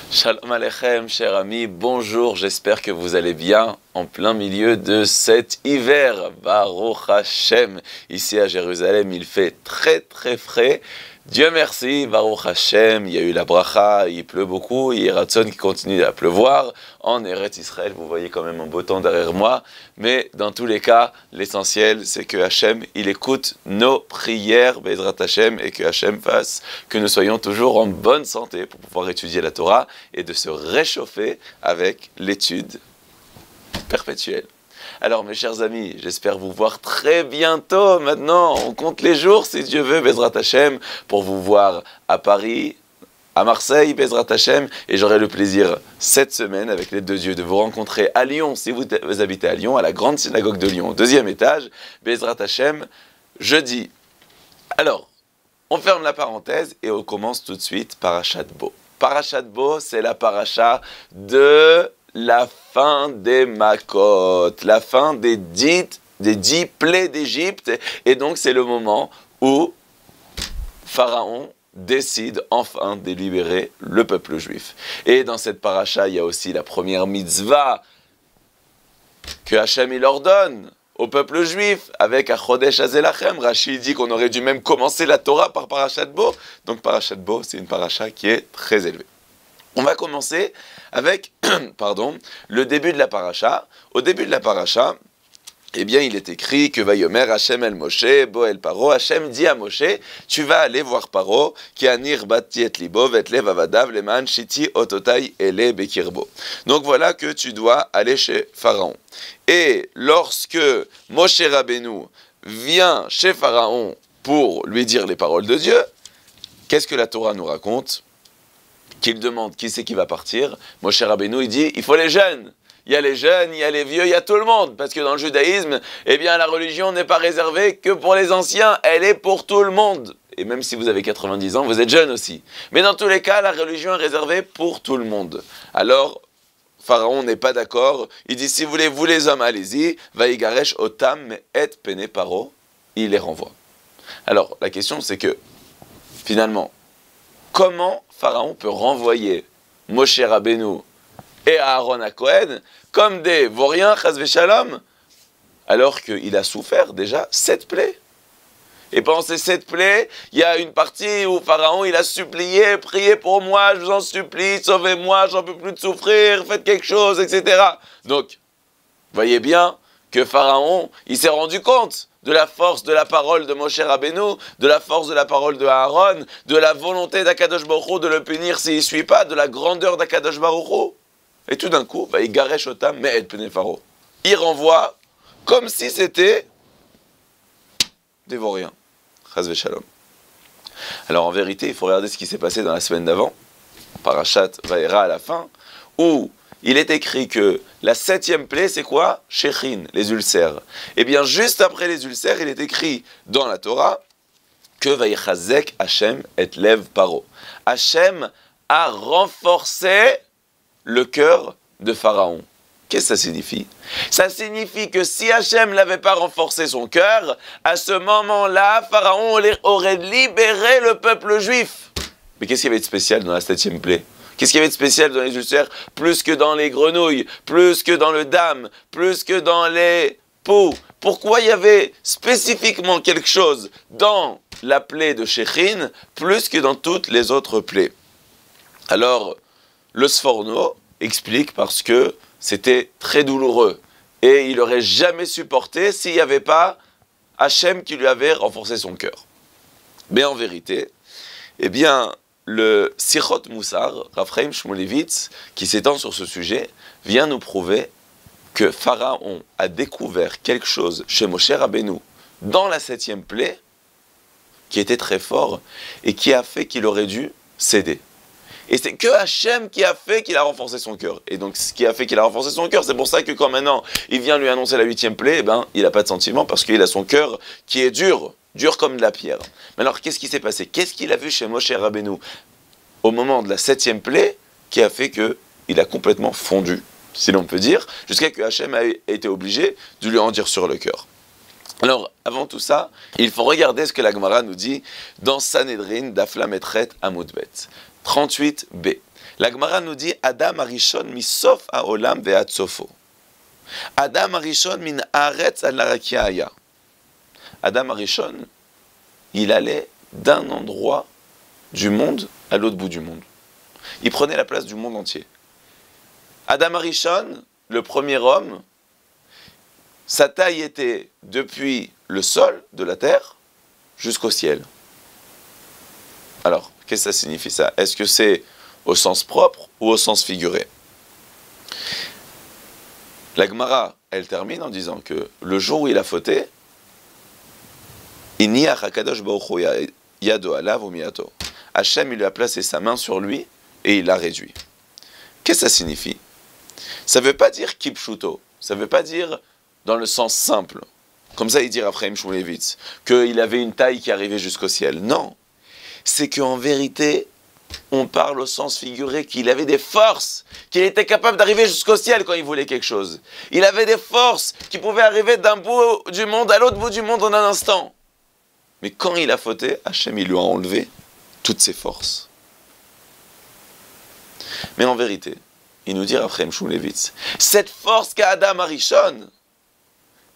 Shalom Aleichem, chers amis, bonjour, j'espère que vous allez bien en plein milieu de cet hiver. Baruch Hashem, ici à Jérusalem, il fait très frais. Dieu merci, Baruch Hashem, il y a eu la bracha, il pleut beaucoup, il y a Ratson qui continue à pleuvoir. En Eretz Israël, vous voyez quand même un beau temps derrière moi. Mais dans tous les cas, l'essentiel, c'est que Hashem, il écoute nos prières, Bezrat Hashem, et que Hashem fasse que nous soyons toujours en bonne santé pour pouvoir étudier la Torah et de se réchauffer avec l'étude perpétuelle. Alors mes chers amis, j'espère vous voir très bientôt. Maintenant, on compte les jours, si Dieu veut, Bezrat Hashem, pour vous voir à Paris, à Marseille, Bezrat Hashem, et j'aurai le plaisir cette semaine, avec l'aide de Dieu, de vous rencontrer à Lyon, si vous habitez à Lyon, à la grande synagogue de Lyon, au 2e étage, Bezrat Hashem, jeudi. Alors, on ferme la parenthèse et on commence tout de suite Parashat Bo. Parashat Bo, c'est la paracha de la fin des Makot, la fin des 10 plaies d'Égypte, et donc c'est le moment où Pharaon décide enfin de libérer le peuple juif. Et dans cette paracha, il y a aussi la première mitzvah que Hachem il ordonne au peuple juif, avec Achodesh Azelachem. Rashi dit qu'on aurait dû même commencer la Torah par Parashat Bo. Donc Parashat Bo, c'est une paracha qui est très élevée. On va commencer avec le début de la paracha. Au début de la paracha, eh bien, il est écrit que Vayomer Hashem el Moshe, Bo el Paro. Hashem dit à Moshe, tu vas aller voir Paro, qui anir bati et libo, vet lev avadav, leman shiti ototai ele bekirbo. Donc voilà que tu dois aller chez Pharaon. Et lorsque Moshe Rabbeinu vient chez Pharaon pour lui dire les paroles de Dieu, qu'est-ce que la Torah nous raconte? Qu'il demande qui c'est qui va partir. Moshe Rabbeinu, il dit, il faut les jeunes. Il y a les jeunes, il y a les vieux, il y a tout le monde. Parce que dans le judaïsme, eh bien, la religion n'est pas réservée que pour les anciens, elle est pour tout le monde. Et même si vous avez 90 ans, vous êtes jeune aussi. Mais dans tous les cas, la religion est réservée pour tout le monde. Alors, Pharaon n'est pas d'accord. Il dit, si vous voulez, vous les hommes, allez-y. Vaïgaresh otam et pene paro. Il les renvoie. Alors, la question, c'est que, finalement, comment Pharaon peut renvoyer Moshe Rabbeinu et Aaron à Cohen comme des vauriens, chas v'shalom, alors qu'il a souffert déjà 7 plaies. Et pendant ces 7 plaies, il y a une partie où Pharaon il a supplié, priez pour moi, je vous en supplie, sauvez-moi, j'en peux plus de souffrir, faites quelque chose, etc. Donc, voyez bien que Pharaon, il s'est rendu compte de la force de la parole de Moshe Rabbeinu, de la force de la parole de Aaron, de la volonté d'Akadosh Baruch Hu de le punir s'il ne suit pas, de la grandeur d'Akadosh Baruch Hu. Et tout d'un coup, il garesh otam me'ed pene paro. Il renvoie comme si c'était des vauriens. Chas v'shalom. Alors en vérité, il faut regarder ce qui s'est passé dans la semaine d'avant, Parashat Vaera à la fin, où il est écrit que la 7e plaie, c'est quoi? Shechin, les ulcères. Et bien, juste après les ulcères, il est écrit dans la Torah que Vayichazek Hashem et lev paro. Hashem a renforcé le cœur de Pharaon. Qu'est-ce que ça signifie? Ça signifie que si Hashem n'avait pas renforcé son cœur, à ce moment-là, Pharaon aurait libéré le peuple juif. Mais qu'est-ce qu'il y avait de spécial dans la 7e plaie? Qu'est-ce qu'il y avait de spécial dans les ulcères? Plus que dans les grenouilles, plus que dans le dam, plus que dans les poux. Pourquoi il y avait spécifiquement quelque chose dans la plaie de Shechin, plus que dans toutes les autres plaies? Alors, le Sforno explique parce que c'était très douloureux. Et il n'aurait jamais supporté s'il n'y avait pas Hachem qui lui avait renforcé son cœur. Mais en vérité, eh bien, le Sichot Moussar, Rav Chaim Shmulevitz, qui s'étend sur ce sujet, vient nous prouver que Pharaon a découvert quelque chose chez Moshe Rabbeinu dans la 7e plaie qui était très fort et qui a fait qu'il aurait dû céder. Et c'est que Hachem qui a fait qu'il a renforcé son cœur. Et donc, ce qui a fait qu'il a renforcé son cœur, c'est pour ça que quand maintenant, il vient lui annoncer la 8e plaie, eh ben, il n'a pas de sentiment parce qu'il a son cœur qui est dur comme de la pierre. Mais alors, qu'est-ce qui s'est passé? Qu'est-ce qu'il a vu chez Moshe Rabbeinu au moment de la 7e plaie qui a fait qu'il a complètement fondu, si l'on peut dire, jusqu'à que Hachem a été obligé de lui en dire sur le cœur? Alors, avant tout ça, il faut regarder ce que la Gemara nous dit dans Sanhedrin d'Aflametret Amoudbet. 38b. La Gemara nous dit Adam Arishon misof haolam ve'ad sofo. Adam Arishon min haaretz ad larakia haya. Adam Arishon, il allait d'un endroit du monde à l'autre bout du monde. Il prenait la place du monde entier. Adam Arishon, le premier homme, sa taille était depuis le sol de la terre jusqu'au ciel. Alors, qu'est-ce que ça signifie ça? Est-ce que c'est au sens propre ou au sens figuré? La Gemara, elle termine en disant que le jour où il a fauté, Hachem, il lui a placé sa main sur lui et il l'a réduit. Qu'est-ce que ça signifie? Ça ne veut pas dire kipshuto, ça ne veut pas dire dans le sens simple, comme ça il dit Raphaël Shmulevitz, qu'il avait une taille qui arrivait jusqu'au ciel. Non, c'est qu'en vérité, on parle au sens figuré qu'il avait des forces, qu'il était capable d'arriver jusqu'au ciel quand il voulait quelque chose. Il avait des forces qui pouvaient arriver d'un bout du monde à l'autre bout du monde en un instant. Mais quand il a fauté, Hachem, il lui a enlevé toutes ses forces. Mais en vérité, il nous dit Raphaël Shmulevitz, cette force qu'a Adam Arishon,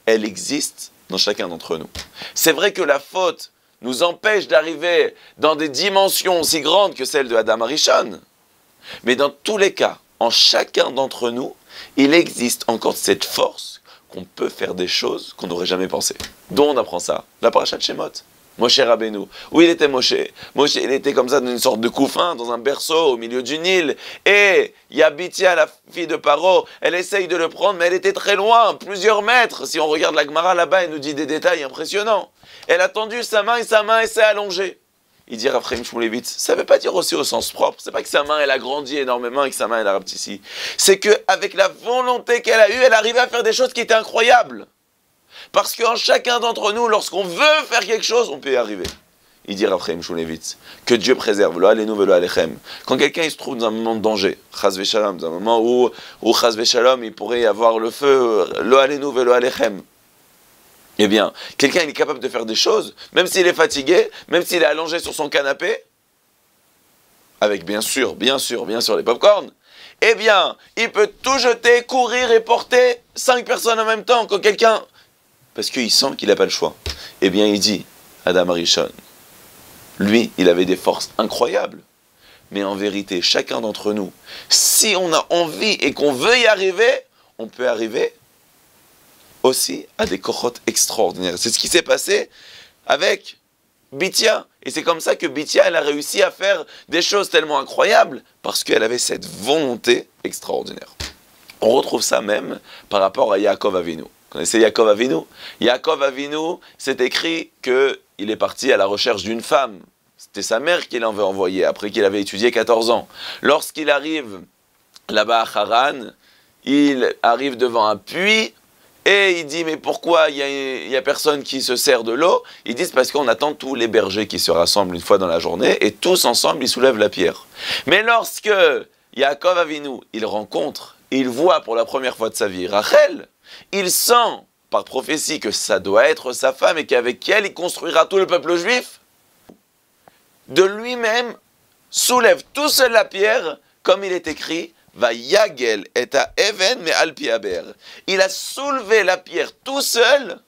elle existe dans chacun d'entre nous. C'est vrai que la faute nous empêche d'arriver dans des dimensions aussi grandes que celles de Adam Arishon. Mais dans tous les cas, en chacun d'entre nous, il existe encore cette force qu'on peut faire des choses qu'on n'aurait jamais pensé. D'où on apprend ça? La paracha de Shemot. Moshe Rabbeinu. Où il était Moshe? Moshe, il était comme ça dans une sorte de couffin, dans un berceau au milieu du Nil. Et il y a Bithia, la fille de Paro, elle essaye de le prendre, mais elle était très loin, plusieurs mètres. Si on regarde la Gemara là-bas, elle nous dit des détails impressionnants. Elle a tendu sa main et s'est allongée. Il dit Raphaël Shmulevitz, ça ne veut pas dire aussi au sens propre. C'est pas que sa main, elle a grandi énormément et que sa main, elle a rapetissé. C'est qu'avec la volonté qu'elle a eue, elle arrivait à faire des choses qui étaient incroyables. Parce qu'en chacun d'entre nous, lorsqu'on veut faire quelque chose, on peut y arriver. Il dit Raphaël Shmulevitz, que Dieu préserve, lo alenu velo alechem. Quand quelqu'un il se trouve dans un moment de danger, chas v'shalom, dans un moment où chas v'shalom, il pourrait y avoir le feu, lo alenu velo alechem. Eh bien, quelqu'un il est capable de faire des choses, même s'il est fatigué, même s'il est allongé sur son canapé, avec bien sûr les pop-corn, eh bien, il peut tout jeter, courir et porter 5 personnes en même temps, quand quelqu'un... Parce qu'il sent qu'il n'a pas le choix. Eh bien, il dit, Adam Arishon, lui, il avait des forces incroyables. Mais en vérité, chacun d'entre nous, si on a envie et qu'on veut y arriver, on peut arriver aussi à des kochotes extraordinaires. C'est ce qui s'est passé avec Bithia. Et c'est comme ça que Bithia, elle a réussi à faire des choses tellement incroyables, parce qu'elle avait cette volonté extraordinaire. On retrouve ça même par rapport à Yaakov Avinu. Vous connaissez Yaakov Avinu? Yaakov Avinu, c'est écrit qu'il est parti à la recherche d'une femme. C'était sa mère qui l'avait envoyé, après qu'il avait étudié 14 ans. Lorsqu'il arrive là-bas à Haran, il arrive devant un puits, et il dit, mais pourquoi il y a personne qui se sert de l'eau? Ils disent, parce qu'on attend tous les bergers qui se rassemblent une fois dans la journée, et tous ensemble, ils soulèvent la pierre. Mais lorsque Yaakov Avinu, il rencontre, il voit pour la première fois de sa vie Rachel, il sent par prophétie que ça doit être sa femme et qu'avec elle, il construira tout le peuple juif. De lui-même, soulève tout seul la pierre, comme il est écrit, va yagel et à even mais al piaber. Il a soulevé la pierre tout seul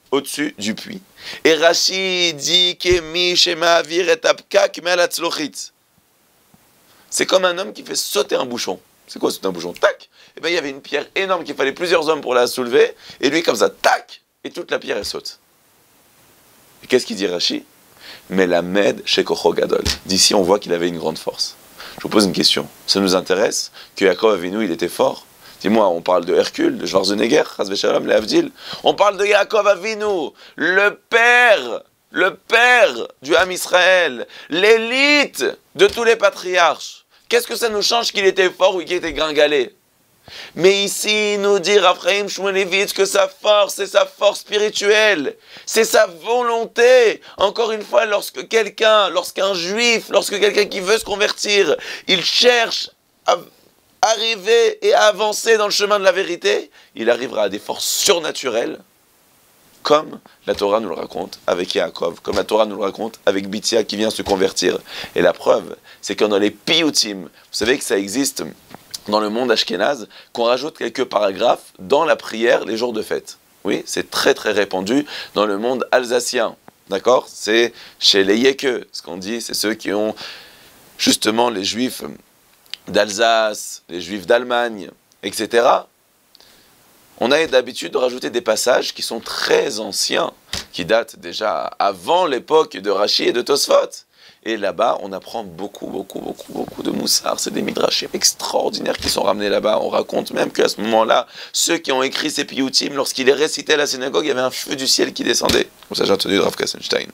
au-dessus du puits. Et Rashi dit que mi shema avir et apkak me alatzlochit. C'est comme un homme qui fait sauter un bouchon. C'est quoi sauter un bouchon? Tac! Et bien il y avait une pierre énorme qu'il fallait plusieurs hommes pour la soulever. Et lui comme ça, tac! Et toute la pierre elle saute. Et qu'est-ce qu'il dit Rashi? Mais la med chez Kocho Gadol. D'ici on voit qu'il avait une grande force. Je vous pose une question. Ça nous intéresse que Yaakov Avinu, il était fort? Dis-moi, on parle de Hercule, de Schwarzenegger, Chas v'Shalom, le Avdil. On parle de Yaakov Avinu, le père du Ham Israël, l'élite de tous les patriarches. Qu'est-ce que ça nous change qu'il était fort ou qu'il était gringalé? Mais ici, il nous dit Raphaël Shmulevitz que sa force, c'est sa force spirituelle, c'est sa volonté. Encore une fois, lorsqu'un juif, lorsque quelqu'un qui veut se convertir, il cherche à arriver et à avancer dans le chemin de la vérité, il arrivera à des forces surnaturelles comme la Torah nous le raconte avec Yaakov, comme la Torah nous le raconte avec Bithia qui vient se convertir. Et la preuve, c'est que dans les piyutim, vous savez que ça existe dans le monde ashkénaze, qu'on rajoute quelques paragraphes dans la prière les jours de fête. Oui, c'est très très répandu dans le monde alsacien. D'accord? C'est chez les Yeke, ce qu'on dit, c'est ceux qui ont justement les juifs d'Alsace, les juifs d'Allemagne, etc. On a d'habitude de rajouter des passages qui sont très anciens, qui datent déjà avant l'époque de Rashi et de Tosfot. Et là-bas, on apprend beaucoup de moussard. C'est des midrashim extraordinaires qui sont ramenés là-bas. On raconte même qu'à ce moment-là, ceux qui ont écrit ces piyutim, lorsqu'ils les récitaient à la synagogue, il y avait un feu du ciel qui descendait. Comme ça, j'ai entendu de Rav Kassenstein.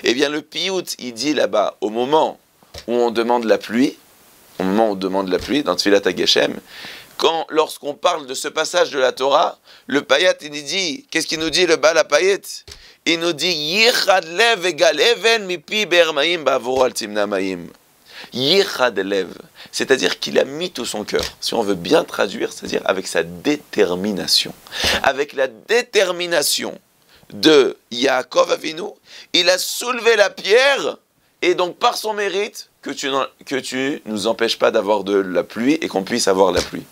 Eh bien, le piyut, il dit là-bas, au moment où on demande la pluie, dans Tfilat HaGeshem, lorsqu'on parle de ce passage de la Torah, le Payat, il dit, qu'est-ce qu'il nous dit, le Baal HaPayet? Il nous dit, Yichad lev egal even mipi bermaim bavoro al timna maim. Yichad lev, c'est-à-dire qu'il a mis tout son cœur. Si on veut bien traduire, c'est-à-dire avec sa détermination. Avec la détermination de Yaakov Avinu, il a soulevé la pierre, et donc par son mérite, que tu nous empêches pas d'avoir de la pluie et qu'on puisse avoir la pluie.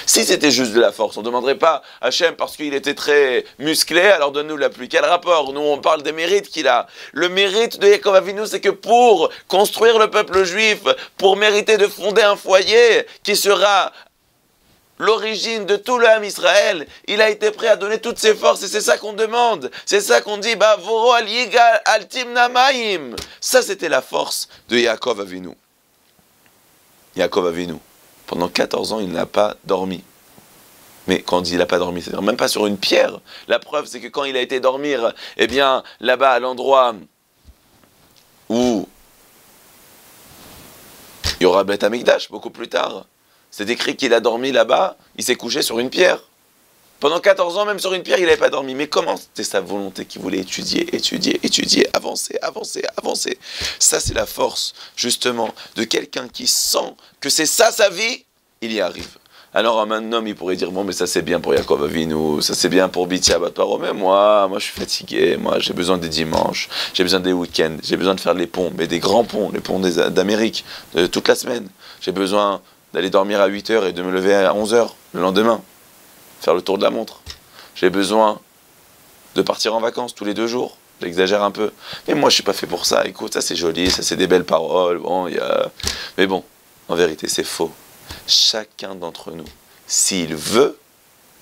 Si c'était juste de la force, on ne demanderait pas à Hachem parce qu'il était très musclé, alors donne-nous la pluie. Quel rapport? Nous, on parle des mérites qu'il a. Le mérite de Yaakov Avinu, c'est que pour construire le peuple juif, pour mériter de fonder un foyer qui sera l'origine de tout le Ham Israël, il a été prêt à donner toutes ses forces et c'est ça qu'on demande. C'est ça qu'on dit, Bavoro al yigal al timna maim. Ça, c'était la force de Yaakov Avinu. Yaakov Avinu. Pendant 14 ans, il n'a pas dormi. Mais quand on dit il n'a pas dormi, c'est-à-dire même pas sur une pierre. La preuve, c'est que quand il a été dormir, eh bien, là-bas, à l'endroit où il y aura Beth Amikdash, beaucoup plus tard, c'est écrit qu'il a dormi là-bas, il s'est couché sur une pierre. Pendant 14 ans, même sur une pierre, il n'avait pas dormi. Mais comment c'était sa volonté qu'il voulait étudier, avancer. Ça, c'est la force, justement, de quelqu'un qui sent que c'est ça sa vie, il y arrive. Alors, un homme, il pourrait dire, bon, mais ça, c'est bien pour Yaakov Avinu, ça, c'est bien pour Bithia Bat Paro, mais moi, je suis fatigué, moi, j'ai besoin des dimanches, j'ai besoin des week-ends, j'ai besoin de faire les ponts, mais des grands ponts, les ponts d'Amérique, toute la semaine. J'ai besoin d'aller dormir à 8 h et de me lever à 11 h le lendemain. Faire le tour de la montre. J'ai besoin de partir en vacances tous les 2 jours. J'exagère un peu. Mais moi, je suis pas fait pour ça. Écoute, ça c'est joli, ça c'est des belles paroles. Bon, mais bon, en vérité, c'est faux. Chacun d'entre nous, s'il veut,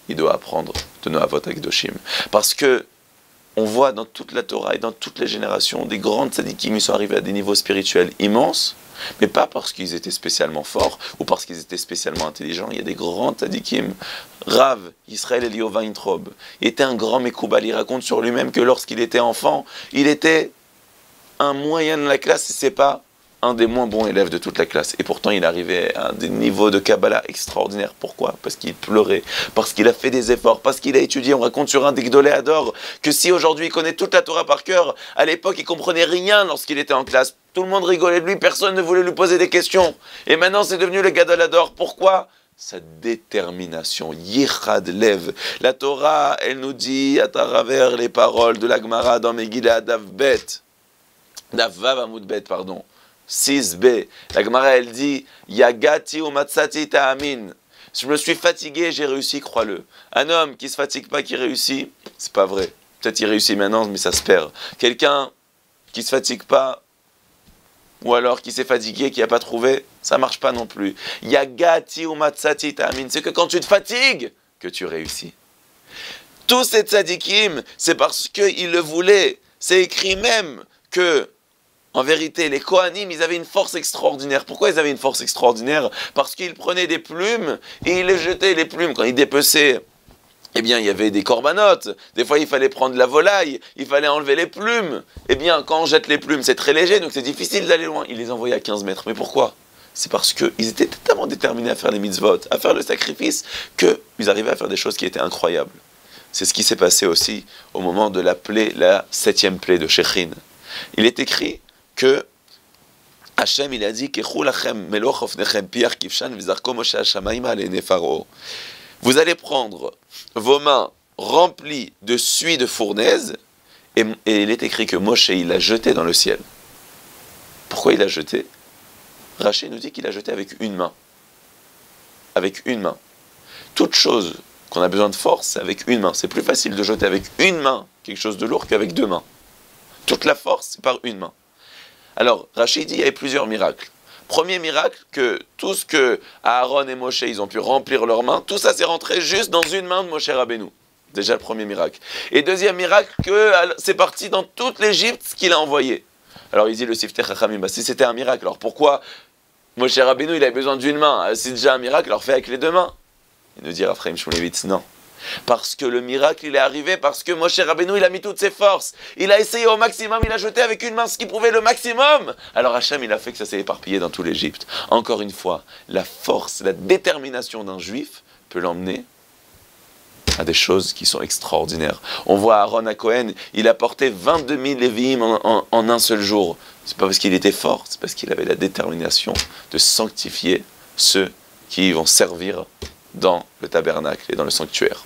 il doit apprendre de nos Avot HaKadoshim. Parce que on voit dans toute la Torah et dans toutes les générations des grandes tzadikim qui sont arrivés à des niveaux spirituels immenses, mais pas parce qu'ils étaient spécialement forts ou parce qu'ils étaient spécialement intelligents. Il y a des grands tzadikim. Rav Israël Eliyahu Weintraub était un grand Mekoubal. Il raconte sur lui-même que lorsqu'il était enfant, il était un moyen de la classe et c'est pas un des moins bons élèves de toute la classe. Et pourtant, il arrivait à des niveaux de Kabbalah extraordinaires. Pourquoi? Parce qu'il pleurait, parce qu'il a fait des efforts, parce qu'il a étudié. On raconte sur un des Gdolei Hador que si aujourd'hui il connaît toute la Torah par cœur, à l'époque, il comprenait rien lorsqu'il était en classe. Tout le monde rigolait de lui, personne ne voulait lui poser des questions. Et maintenant, c'est devenu le Gadol Hador. Pourquoi? Sa détermination, Yichad Lev. La Torah, elle nous dit à travers les paroles de la Gemara dans Megillah Dav Vav Amud Bet, pardon. 6b, la Gemara elle dit Yagati ou matzati ta'amin. Je me suis fatigué, j'ai réussi, crois-le. Un homme qui se fatigue pas, qui réussit, c'est pas vrai. Peut-être il réussit maintenant, mais ça se perd. Quelqu'un qui se fatigue pas, ou alors qui s'est fatigué, qui n'a pas trouvé, ça marche pas non plus. Yagati ou matzati ta'amin, c'est que quand tu te fatigues, que tu réussis. Tous ces tzadikim, c'est parce qu'ils le voulaient. C'est écrit même que en vérité, les Kohanim, ils avaient une force extraordinaire. Pourquoi ils avaient une force extraordinaire? Parce qu'ils prenaient des plumes et ils les jetaient, les plumes. Quand ils dépeçaient, eh bien, il y avait des corbanotes. Des fois, il fallait prendre la volaille, il fallait enlever les plumes. Eh bien, quand on jette les plumes, c'est très léger, donc c'est difficile d'aller loin. Ils les envoyaient à 15 mètres. Mais pourquoi? C'est parce qu'ils étaient tellement déterminés à faire les mitzvot, à faire le sacrifice, qu'ils arrivaient à faire des choses qui étaient incroyables. C'est ce qui s'est passé aussi au moment de la plaie, la 7e plaie de Shechin. Il est écrit que Hachem, il a dit vous allez prendre vos mains rempli de suie de fournaise, et il est écrit que Moshe, il l'a jeté dans le ciel. Pourquoi il l'a jeté? Rachid nous dit qu'il l'a jeté avec une main. Avec une main. Toute chose qu'on a besoin de force, c'est avec une main. C'est plus facile de jeter avec une main quelque chose de lourd qu'avec deux mains. Toute la force, c'est par une main. Alors, Rachid dit qu'il y avait plusieurs miracles. Premier miracle, que tout ce que Aaron et Moshe, ils ont pu remplir leurs mains, tout ça s'est rentré juste dans une main de Moshe Rabbeinu. Déjà le premier miracle. Et deuxième miracle, que c'est parti dans toute l'Égypte ce qu'il a envoyé. Alors il dit le Siftei Chachamim, si c'était un miracle, alors pourquoi Moshe Rabbeinu, il avait besoin d'une main? C'est déjà un miracle, alors fais avec les deux mains. Il nous dit Raphaël Shmulevitz, non. Parce que le miracle, il est arrivé parce que Moshe Rabbeinu, il a mis toutes ses forces. Il a essayé au maximum, il a jeté avec une main ce qui prouvait le maximum. Alors Hachem, il a fait que ça s'est éparpillé dans tout l'Égypte. Encore une fois, la force, la détermination d'un juif peut l'emmener à des choses qui sont extraordinaires. On voit Aaron à Cohen, il a porté 22 000 Lévi'im en un seul jour. C'est pas parce qu'il était fort, c'est parce qu'il avait la détermination de sanctifier ceux qui vont servir dans le tabernacle et dans le sanctuaire.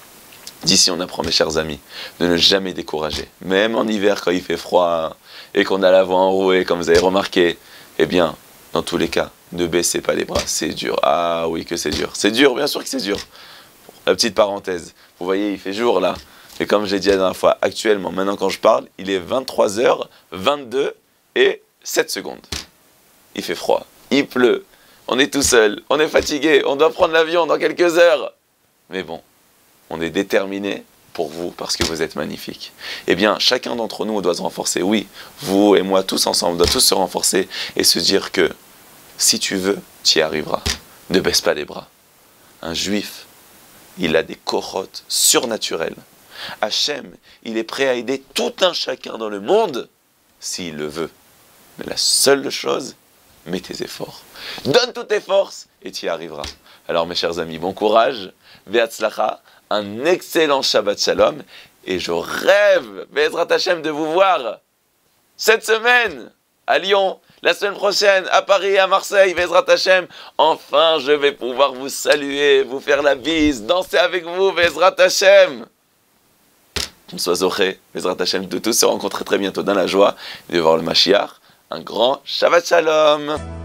D'ici, on apprend, mes chers amis, de ne jamais décourager. Même en hiver, quand il fait froid et qu'on a la voix enrouée, comme vous avez remarqué, eh bien, dans tous les cas, ne baissez pas les bras. C'est dur. Ah oui que c'est dur. C'est dur, bien sûr que c'est dur. La petite parenthèse. Vous voyez, il fait jour là. Et comme j'ai dit la dernière fois, actuellement, maintenant quand je parle, il est 23h22 et 7 secondes. Il fait froid. Il pleut. On est tout seul. On est fatigué. On doit prendre l'avion dans quelques heures. Mais bon, on est déterminé pour vous parce que vous êtes magnifiques. Eh bien, chacun d'entre nous, on doit se renforcer. Oui, vous et moi, tous ensemble, on doit tous se renforcer et se dire que si tu veux, tu y arriveras. Ne baisse pas les bras. Un juif, il a des korotes surnaturelles. Hachem, il est prêt à aider tout un chacun dans le monde s'il le veut. Mais la seule chose, mets tes efforts. Donne toutes tes forces et tu y arriveras. Alors mes chers amis, bon courage, Be'atzlacha, un excellent Shabbat Shalom, et je rêve, Be'ezrat Hashem, de vous voir cette semaine à Lyon, la semaine prochaine à Paris et à Marseille, Be'ezrat Hashem. Enfin, je vais pouvoir vous saluer, vous faire la bise, danser avec vous, Be'ezrat Hashem. Qu'on soit zoché, Be'ezrat Hashem, de tous se rencontrer très bientôt dans la joie et de voir le Mashiach. Un grand Shabbat Shalom.